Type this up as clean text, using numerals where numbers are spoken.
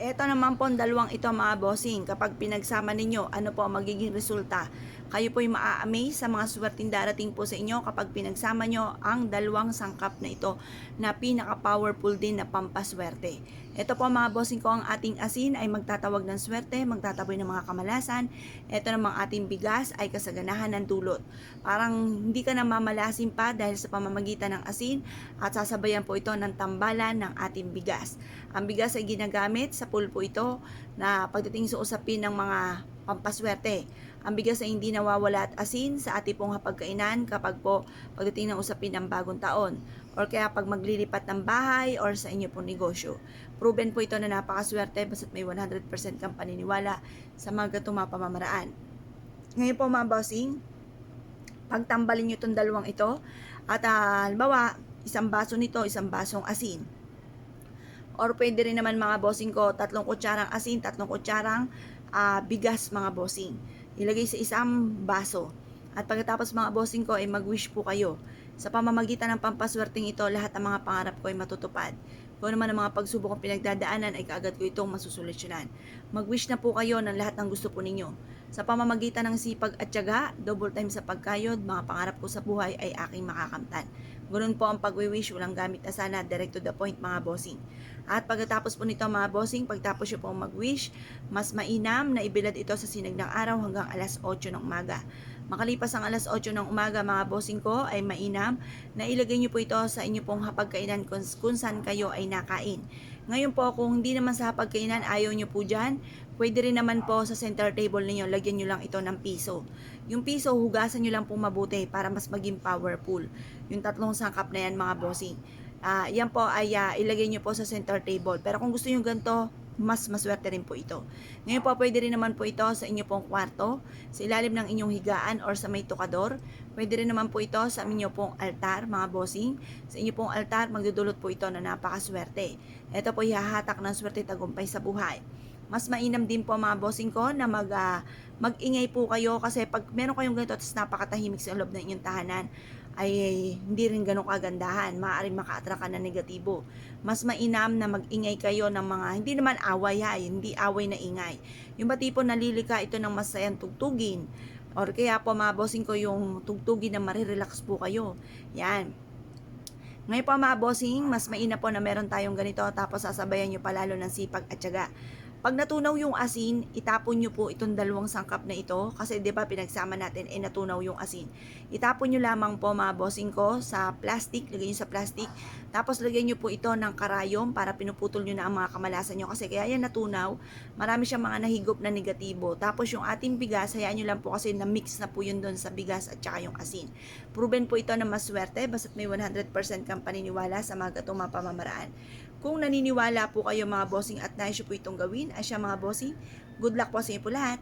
Eto naman po ang dalawang ito mga bossing, kapag pinagsama ninyo, ano po ang magiging resulta? Kayo po'y maa-amaze sa mga swerteng darating po sa inyo kapag pinagsama nyo ang dalawang sangkap na ito na pinaka-powerful din na pampaswerte. Ito po mga bossing ko, ang ating asin ay magtatawag ng swerte, magtataboy ng mga kamalasan. Ito namang ating bigas ay kasaganahan ng dulot. Parang hindi ka na mamalasin pa dahil sa pamamagitan ng asin at sasabayan po ito ng tambalan ng ating bigas. Ang bigas ay ginagamit sa pulpo ito na pagdating sa usapin ng mga pampaswerte. Ang bigas ay hindi nawawala at asin sa ating pong hapagkainan kapag po pagdating ng usapin ng bagong taon or kaya pag maglilipat ng bahay or sa inyo pong negosyo. Proven po ito na napakaswerte basta't may 100% kang paniniwala sa mga gatong mga pamamaraan. Ngayon po mga bossing, pagtambalin nyo itong dalawang ito at halimbawa, isang baso nito, isang basong asin. Or pwede rin naman mga bossing ko, 3 kutsarang asin, 3 kutsarang bigas mga bossing. Ilagay sa isang baso. At pagkatapos mga bossing ko ay mag-wish po kayo. Sa pamamagitan ng pampaswerteng ito, lahat ng mga pangarap ko ay matutupad. Kung naman ang mga pagsubok kong pinagdadaanan ay kaagad ko itong masusolusyonan. Mag-wish na po kayo ng lahat ng gusto po ninyo. Sa pamamagitan ng sipag at tiyaga, double time sa pagkayod, mga pangarap ko sa buhay ay aking makakamtan. Ganun po ang pag-wish, walang gamit na sana, direct to the point mga bossing. At pagkatapos po nito mga bossing, pagtapos nyo pong mag-wish, mas mainam na ibilad ito sa sinag ng araw hanggang alas 8 ng umaga. Makalipas ang alas 8 ng umaga mga bossing ko, ay mainam na ilagay nyo po ito sa inyo pong hapagkainan kung saan kayo ay nakain. Ngayon po, kung hindi naman sa hapagkainan, ayaw nyo po dyan, pwede rin naman po sa center table ninyo, lagyan nyo lang ito ng piso. Yung piso, hugasan nyo lang po mabuti para mas maging powerful. Yung 3 sangkap na yan mga bossing. Yan po ay ilagay nyo po sa center table. Pero kung gusto nyo ganito, mas maswerte rin po ito. Ngayon po, pwede rin naman po ito sa inyo pong kwarto, sa ilalim ng inyong higaan or sa may tukador. Pwede rin naman po ito sa inyo pong altar, mga bossing. Sa inyo pong altar, magdudulot po ito na napakaswerte. Ito po ihahatak ng swerte tagumpay sa buhay. Mas mainam din po mga bossing ko na mag-ingay po kayo kasi pag meron kayong ganito at napakatahimik sa loob ng inyong tahanan, ay hindi rin ganun kagandahan, maaaring maka-attract ka ng negatibo. Mas mainam na mag-ingay kayo ng mga, hindi naman away hindi away na ingay. Yung ba tipo nalilika ito ng masayang tugtugin, or kaya po mga bossing ko yung tugtugin na marirelax po kayo. Yan. Ngayon po mga bossing, mas mainam po na meron tayong ganito tapos sasabayan nyo palalo ng sipag at tiyaga. Pag natunaw yung asin, itapon nyo po itong 2 sangkap na ito kasi 'di ba pinagsama natin natunaw yung asin. Itapon nyo lamang po mga bossing ko sa plastic, lagay nyo sa plastic. Tapos lagyan nyo po ito ng karayom para pinuputol nyo na ang mga kamalasan nyo kasi kaya yan natunaw, marami siyang mga nahigop na negatibo. Tapos yung ating bigas, hayaan nyo lang po kasi na-mix na po yun doon sa bigas at saka yung asin. Proven po ito na maswerte basta't may 100% kang paniniwala sa mga gatong mga pamamaraan. Kung naniniwala po kayo mga bossing at nais po itong gawin, ay siya mga bossing, good luck po sa inyo po lahat.